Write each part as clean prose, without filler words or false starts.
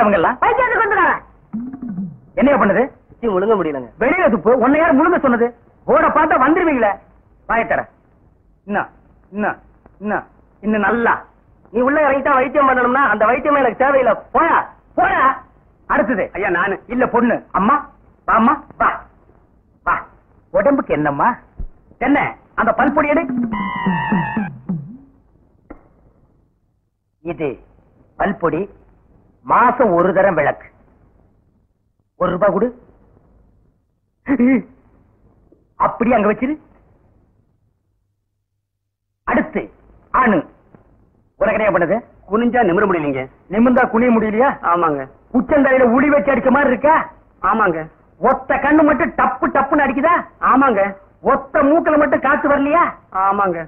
அவங்க எல்லாம்? பைத்தியத்துக்கு வந்துடுறாங்க. என்ன பண்ணுது? முழுங்க முடியலங்க. வெளியில துப்பு. உன்னை யார் முழுங்க சொன்னது? போட பார்த்தா வந்துருவீங்களே. வாயத்தர. இன்னும் இன்னும் இன்னும் இன்னும் நல்லா நீ உள்ள இறங்கிட்டா வைத்தியம் பண்ணணும்னா அந்த வைத்தியமே எனக்கு தேவையில்லை. போயா போடா. அடுத்தது ஐயா நானு. இல்ல பொண்ணு. அம்மா வாம்மா வா வா. உடம்புக்கு என்னம்மா? என்ன அந்த பல்பொடி எடு. இது பல்பொடி. மாசம் ஒரு தரம் விளக்கு. ₹1 கொடு. அப்படி அங்க வச்சிரு. அடுத்து ஆணு. உனக்கு என்ன பண்ணது? குனிஞ்சா நிமிர முடியலீங்க. நிமிர்ந்தா குனிய முடியலையா? ஆமாங்க. உச்சந்தலையில உளி வச்சு அடிச்ச மாதிரி இருக்கா? ஆமாங்க. ஒத்த கண்ணு மட்டும் டப்பு டப்புன்னு அடிக்குதா? ஆமாங்க. ஒத்த மூக்கல மட்டும் காத்து வரலையா? ஆமாங்க.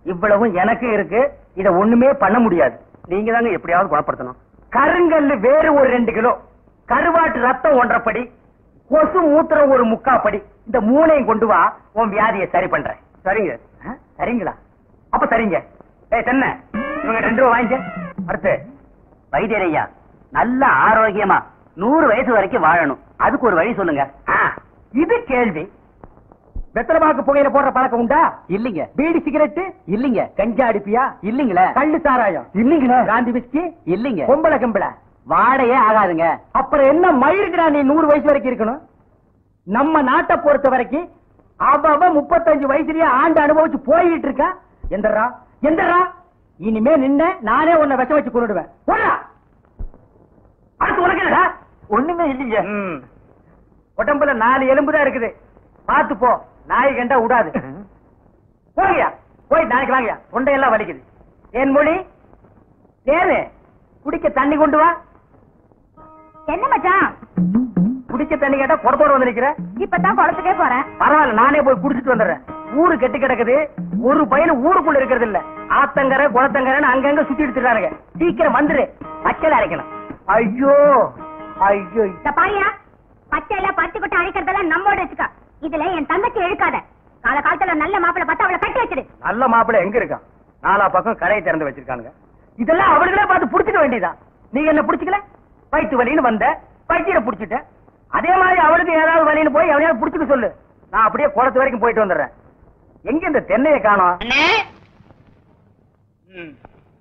இவ்வளவும் எனக்கு இருக்கு. இத ஒண்ணுமே பண்ண முடியாது. நீங்க தாங்க எப்படியாவது குணப்படுத்தணும். கருங்கல்லு வேறு ஒரு 2 கிலோ, கருவாட்டு ரத்தம் 1.5 படி, கொசு மூத்திரம் ஒரு 3/4 படி. இந்த 3ஐயும் கொண்டு வா, உன் வியாதியை சரி பண்றேன். சரிங்க. சரிங்களா? அப்ப சரிங்க. தென்ன இவங்க 2 ரூபா வாங்கிக்க. அடுத்து வைத்தியரையா நல்ல ஆரோக்கியமா 100 வயசு வரைக்கும் வாழணும். அதுக்கு ஒரு வழி சொல்லுங்க. இது கேள்வி. வெத்தலமாக்கு புகையில போடுற பழக்கம் உண்டா? இல்லீங்க. பீடி சிகரெட் இல்லீங்க. கஞ்சா அடிப்பியா? இல்லீங்களே. கள்ளு சாராயம் இல்லீங்களே. காந்தி விஸ்கி இல்லீங்க. பொம்பளை கம்பள வாடையே ஆகாதுங்க. அப்புறம் என்ன மயிருக்குடா நீ 100 வயசு வரைக்கும் இருக்கணும்? நம்ம நாட்டை பொறுத்த வரைக்கும் அவ 35 வயசுலயே ஆண்டு அனுபவிச்சு போயிட்டு இருக்கா. எந்தரா எந்தரா இனிமே நின்ன நானே உன்னை விஷ வச்சு கொண்டுடுவேன். அடுத்து உனக்கு என்னடா? ஒண்ணுமே இல்லீங்க. உடம்புல 4 எலும்பு தான் இருக்குது. பாத்து போ, நாய் கண்டா விடாது. போங்கயா, போய் நாளைக்கு வாங்கயா. தொண்டையெல்லாம் வலிக்குது. என் மொழி தேனு குடிக்க தண்ணி கொண்டு வா. என்ன மச்சான்? குடிக்க தண்ணி கேட்டா குடத்தோட வந்து நிக்கிற. இப்பதான் குளத்துக்கே போறேன். பரவாயில்ல, நானே போய் குடிச்சிட்டு வந்துடுறேன். ஊரு கெட்டு கிடக்குது. ஒரு பையன் ஊருக்குள்ள இருக்கிறது இல்ல. ஆத்தங்கரை குளத்தங்கரைன்னு அங்கங்க சுத்திட்டு இருக்கானுங்க. சீக்கிரம் வந்துரு, பச்சையில அரைக்கணும். ஐயோ ஐயோ. பாரியா, பச்சையில பச்சை கொட்டை அரைக்கிறதெல்லாம் நம்மோட வச்சுக்க. இதுல என் தங்கச்சி எழுக்காத. காலகாலத்துல நல்ல மாப்பிளை பார்த்தா அவளை கட்டி வச்சிடு. நல்ல மாப்பிளை எங்க இருக்கான்? 4 பக்கம் கரையை திறந்து வச்சிருக்கானுங்க. இதெல்லாம் அவளுகளே பார்த்து புடிச்சுக்க வேண்டியதான். நீங்க என்ன புடிச்சுக்கல? வயிற்று வலின்னு வந்த, வயிற்ற புடிச்சுட்ட. அதே மாதிரி அவளுக்கு ஏதாவது வலின்னு போய் அவனையாவது புடிச்சுக்க சொல்லு. நான் அப்படியே குளத்து வரைக்கும் போயிட்டு வந்துடுறேன். எங்க இந்த தென்னையை காணோம்?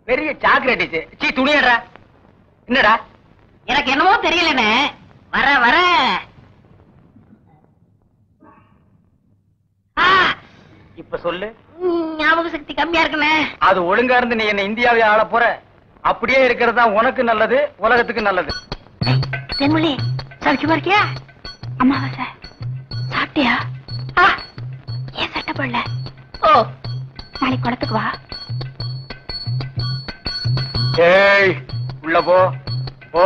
பெரிய சாக்லேட். சீ துணியடா. என்னடா? எனக்கு என்னமோ தெரியலன்னு வர வர இப்ப சொல்லு. ஞாபக சக்தி கம்மியா இருக்குன்னு. அது ஒழுங்கா இருந்து நீ என்ன இந்தியாவை ஆள போற. அப்படியே இருக்கிறதா உனக்கு நல்லது, உலகத்துக்கு நல்லது. தென்மொழி சௌக்கியமா இருக்கியா? அம்மாவாசை சாப்பிட்டியா? ஏன் சட்டை போடல? ஓ, நாளைக்கு குளத்துக்கு வா. ஏய், உள்ள போ போ.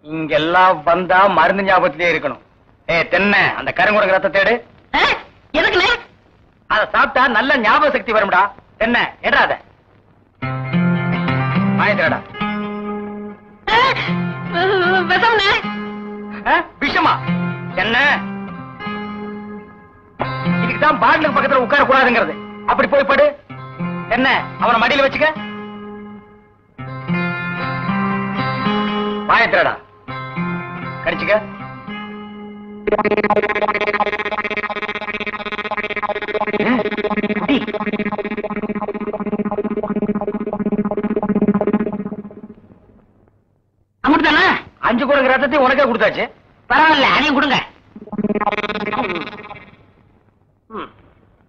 இங்கெல்லாம் வந்தா மருந்து ஞாபகத்திலே இருக்கணும். தென்னை அந்த கருங்குரங்கு ரத்தத்தை எடு. எதுக்குல? அத சாப்பிட்டா நல்ல ஞாபக சக்தி வரும்டா. தென்னை எடாத. வாங்கிடா. விஷமா? என்ன இதுக்குதான் பாட்டிலுக்கு பக்கத்துல உட்கார கூடாதுங்கிறது. அப்படி போய் படு. என்ன அவனை மடியில வச்சுக்க. வாயத்திரடா, கடிச்சுக்க. அமுட்டுதானா? 5 குரங்கு ரத்தத்தை உனக்கே கொடுத்தாச்சு. பரவாயில்ல, அதையும் கொடுங்க.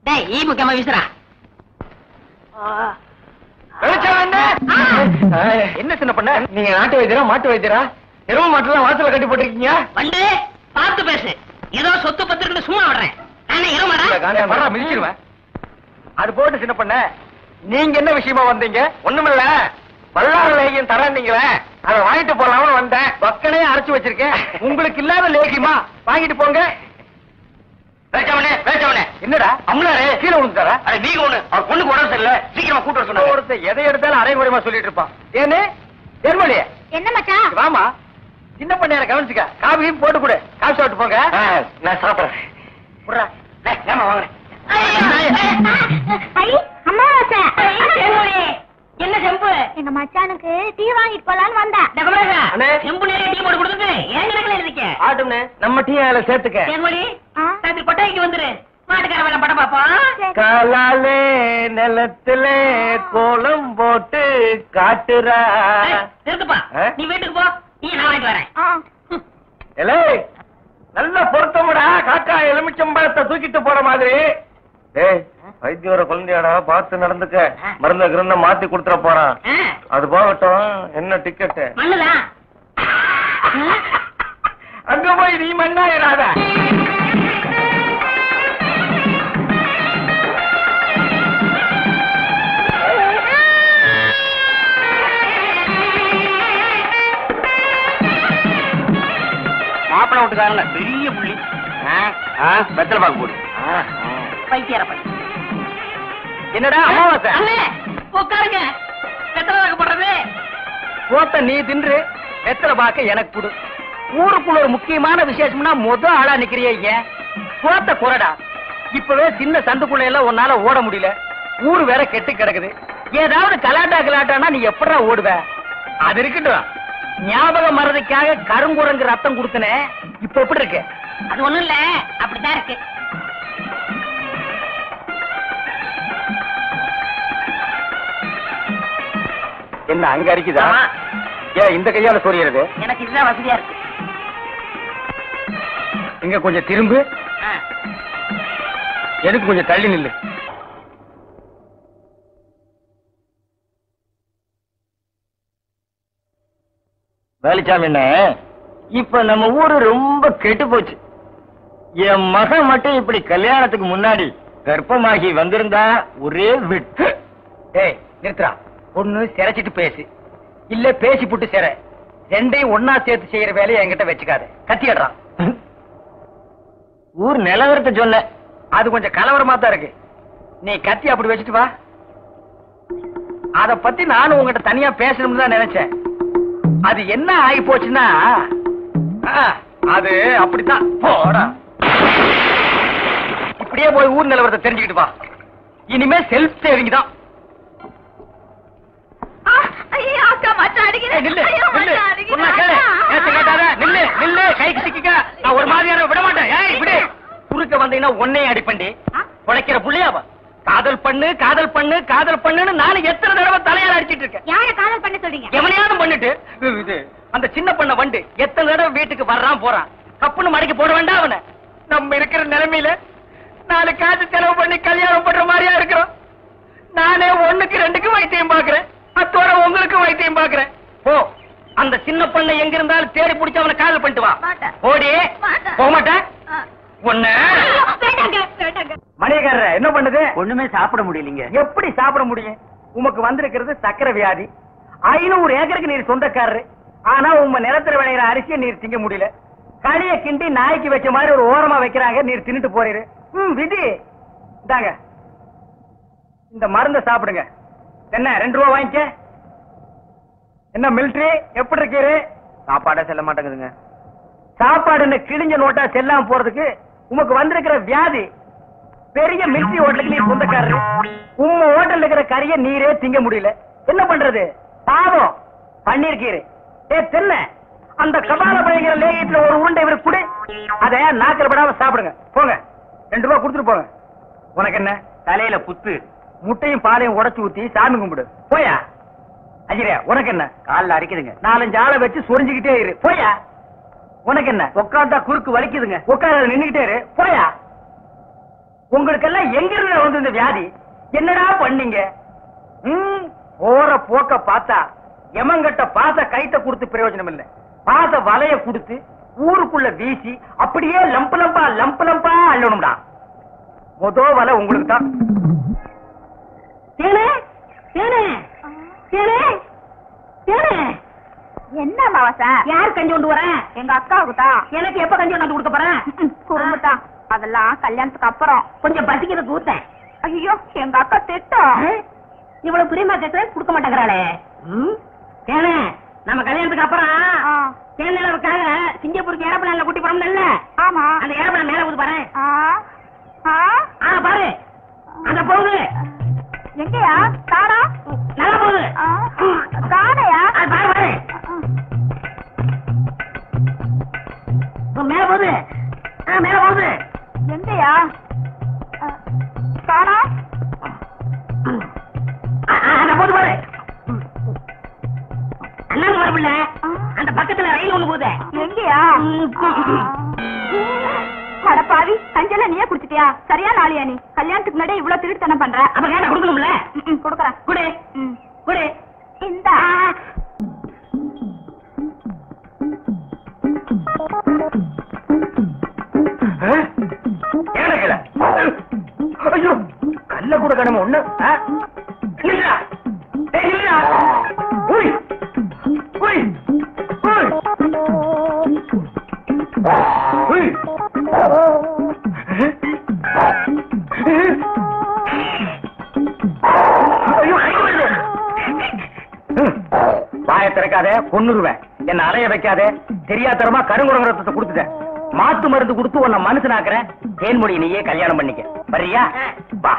டேய், ஈ முக்கியமா வீசுறா. என்ன சின்ன பண்ண? நீங்க நாட்டு வைத்தியரா மாட்டு வைத்தியரா? எரும மாட்டுலாம் வாசல கட்டி போட்டிருக்கீங்க. வந்து பார்த்து பேசு. ஏதோ சொத்து பத்திரன்னு சும்மா விடுறேன். நானே எருமடா. மிதிச்சிருவேன். அது போட்டு சின்ன பண்ண, நீங்க என்ன விஷயமா வந்தீங்க? ஒண்ணுமில்ல, பல்லாறு லேகியம் தரீங்களே, அதை வாங்கிட்டு போலாம்னு வந்தேன். பக்கனே அரைச்சு வச்சிருக்கேன். உங்களுக்கு இல்லாத லேகியமா? வாங்கிட்டு போங்க. என்னடா அம்லாரே கீழே விழுந்துட்டாரா? நீங்க ஒண்ணு அவர் பொண்ணுக்கு உடம்பு சரியில்லை, சீக்கிரமா கூட்டு வர சொன்னாங்க. ஒருத்தர் எதை எடுத்தாலும் அரைகுறையமா சொல்லிட்டு இருப்பான். ஏன்னு தெருமொழியே என்ன மச்சான்? வாமா, சின்ன பண்ணையார கவனிச்சுக்க. காபியும் போட்டு கொடு. காபி சாப்பிட்டு போங்க. நான் சாப்பிடுறேன். அம்மாவாசை வாங்கிட்டு போலான்னு வந்தேன். செம்பு நிறைய டீ போட்டு கொடுத்துட்டு ஏன் கணக்குல இருக்க ஆட்டும்னு நம்ம டீ அதுல சேர்த்துக்க. தேன்மொழி ராத்திரி கொட்டாய்க்கு வந்துரு, மாட்டுக்கார வேலை படம் பாப்போம். காலாலே நிலத்துல கோலம் போட்டு காட்டுறா. இருக்குப்பா, நீ வீட்டுக்கு போ, நீ நான் வாங்கிட்டு வரேன். நல்ல பொருத்தமுடா, காக்கா எலுமிச்சம்பழத்தை தூக்கிட்டு போற மாதிரி. ஏய், வைத்தியோட குழந்தையாடா, பார்த்து நடந்துக்க. மருந்த கிருந்த மாத்தி கொடுத்துட போறான். அது போகட்டும், என்ன டிக்கெட்? மண்ணுதான். அங்க போய் நீ மண்ணாயிராத. மாப்பிள விட்டுக்காரல பெரிய புள்ளி. வெத்தலை பாக்கு போடு. பைத்தியார பண்ணி என்னடா அமாவாசை? உட்காருங்க. வெத்தலை பாக்கு போடுறது போத்த நீ தின்று, வெத்தலை பாக்க எனக்கு கொடு. ஊருக்குள்ள ஒரு முக்கியமான விசேஷம்னா ஆளா நிக்கிறிய. போத்த குறடா. இப்பவே சின்ன சந்துக்குள்ள எல்லாம் உன்னால ஓட முடியல. ஊரு வேற கெட்டு கிடக்குது. ஏதாவது கலாட்டானா நீ எப்படா ஓடுவ? அது இருக்கட்டும், ஞாபக மறதிக்காக கருங்குரங்கு ரத்தம் கொடுத்தனே, இப்ப எப்படி இருக்கு? அது ஒண்ணும் இல்ல, அப்படிதான் இருக்கு. என்ன அங்க அரிக்குதா? ஏன் இந்த கையால சொரியறது? எனக்கு இதுதான் வசதியா இருக்கு. இங்க கொஞ்சம் திரும்பு, எனக்கு கொஞ்சம் தள்ளி நில்லு. வேலிச்சாமி, என்ன இப்ப நம்ம ஊரு ரொம்ப கெட்டு போச்சு. என் மகன் மட்டும் இப்படி கல்யாணத்துக்கு முன்னாடி கர்ப்பமாகி வந்திருந்தா ஒரே விட்டு. ஏய் நிறுத்துறா. ஒண்ணு சிரைச்சிட்டு பேசு, இல்ல பேசி புட்டு சிற. ரெண்டையும் ஒன்னா சேர்த்து செய்யற வேலையை என்கிட்ட வச்சுக்காத. கத்திடுறான். ஊர் நிலவரத்தை சொன்ன, அது கொஞ்சம் கலவரமா தான் இருக்கு. நீ கத்தி அப்படி வச்சுட்டு வா. அத பத்தி நானும் உங்ககிட்ட தனியா பேசணும்னு தான் நினைச்சேன். அது என்ன ஆகி போச்சுன்னா, அது அப்படித்தான். போடா, இப்படியே போய் ஊர் நிலவரத்தை தெரிஞ்சுக்கிட்டு வா. இனிமே செல்ஃப் சேவிங் தான். கைக்கு சிக்க நான் ஒரு மாதிரியான விட மாட்டேன். குறுக்க வந்தீங்கன்னா ஒன்னே அடிப்பண்டி குலைக்கிற புள்ளையாவா? காதல் பண்ணு காதல் பண்ணு காதல் பண்ணுன்னு நானும் எத்தனை தடவை தலையால அடிச்சிட்டு இருக்கேன். யார காதல் பண்ண சொல்றீங்க? எவனையாவது பண்ணிட்டு இது அந்த சின்ன பண்ண வண்டு எத்தனை தடவை வீட்டுக்கு வர்றான் போறான். கப்புன்னு மடக்கி போட வேண்டாம் அவனை. நம்ம இருக்கிற நிலைமையில 4 காசு செலவு பண்ணி கல்யாணம் பண்ற மாதிரியா இருக்கிறோம். நானே 1க்கு 2க்கு வைத்தியம் பாக்குறேன். அத்தோட உங்களுக்கு வைத்தியம் பாக்குறேன். போ, அந்த சின்ன பண்ண எங்க இருந்தாலும் தேடி பிடிச்சு அவனை காதல் பண்ணிட்டு வா. ஓடி போக மாட்டேன். மணியக்காரர என்ன பண்ணுது? ஒண்ணுமே சாப்பிட முடியலீங்க. எப்படி சாப்பிட முடியும்? உமக்கு வந்திருக்கிறது சக்கரை வியாதி. 500 ஏக்கருக்கு நீர் சொந்தக்காரரு. ஆனா உங்க நிலத்துல விளையிற அரிசியை நீர் திங்க முடியல. களிய கிண்டி நாய்க்கு வச்ச மாதிரி ஒரு ஓரமா வைக்கிறாங்க, நீர் தின்னுட்டு போறீரு. விதி இந்தாங்க, இந்த மருந்த சாப்பிடுங்க. என்ன 2 ரூபா வாங்கிக்க. என்ன மிலிட்டரி எப்படி இருக்கீரு? சாப்பாடா செல்ல மாட்டேங்குதுங்க. சாப்பாடுன்னு கிழிஞ்ச நோட்டா செல்லாம போறதுக்கு உமக்கு வந்திருக்கிற வியாதி. பெரிய மிலிட்டரி ஹோட்டலுக்கு நீர் சொந்தக்காரரு. உங்க ஹோட்டல்ல இருக்கிற கறிய நீரே திங்க முடியல. என்ன பண்றது? பாவம் பண்ணிருக்கீரு. தென்ன அந்த கபால பயங்கர லேகியத்துல ஒரு உருண்டை இவருக்கு கொடு. அத நாக்கில் படாம சாப்பிடுங்க. போங்க, 2 ரூபா கொடுத்துட்டு போங்க. உனக்கு என்ன தலையில புத்து? முட்டையும் பாலையும் உடைச்சு ஊத்தி சாமி கும்பிடு. போயா. அஜிரே உனக்கு என்ன? காலில் அடிக்குதுங்க. 4-5 ஆளை வச்சு சொரிஞ்சுக்கிட்டே இரு. போயா. உனக்கு என்ன? உட்காந்தா குறுக்கு வலிக்குதுங்க. உட்கார நின்னுகிட்டே இரு. போயா. உங்களுக்கெல்லாம் எங்க இருந்து வந்து இந்த வியாதி? என்னடா பண்ணீங்க? போற போக்க பார்த்தா எமங்கட்ட பாச கைத்த கொடுத்து பிரயோஜனம் இல்ல. பாச வலைய கொடுத்து ஊருக்குள்ள வீசி அப்படியே லம்பு லம்பா அள்ளணும்டா. மொத வலை உங்களுக்கு தான். என்ன மாவசா? யார் கஞ்சி கொண்டு வரேன்? எங்க அக்காவுக்கு தான். எனக்கு எப்ப கஞ்சி கொண்டு கொடுக்க போறேன்? குறும்புதான். அதெல்லாம் கல்யாணத்துக்கு அப்புறம். கொஞ்சம் பசிக்கிறது ஊத்தேன். ஐயோ, எங்க அக்கா திட்டம். இவ்வளவு பிரியமா கேட்க கொடுக்க மாட்டேங்கிறாளே. நம்ம கல்யாணத்துக்கு அப்புறம் தேனிலவுக்காக சிங்கப்பூருக்கு ஏரோப்ளான்ல கூட்டி போறோம்ல. ஆமா, அந்த ஏரோப்ளான் மேல ஊது பாரு. பாரு அங்க போகுது. எங்கயா காணா? நல்லா போகுது. காணையா? பாரு மேல போகுது. மேல போகுது. எங்கயா காணா? போது பாரு. அண்ணா வரல. அந்த பக்கத்துல ரயில் ஒண்ணு போகுது. எங்கயா? பாவி கஞ்சல நீயே குடிச்சிட்டியா? சரியா நாளியா நீ? கல்யாணத்துக்கு முன்னாடி இவ்வளவு திருட்டுத்தனம் பண்ற. அப்ப கேட்ட கொடுக்கணும்ல. கொடுக்கறேன். குடு குடு. இந்த ஐயோ கல்ல கூட கடமை ஒண்ணு. வாய திறக்காத கொன்னுருவேன். என்ன அலைய வைக்காத. தெரியாதரமா கருங்குரங்க ரத்தத்தை கொடுத்துட்டேன். மாத்து மருந்து கொடுத்து உன்னை மனுஷனாக்குறேன். தேன்மொழி நீயே கல்யாணம் பண்ணிக்க. வரியா? வா.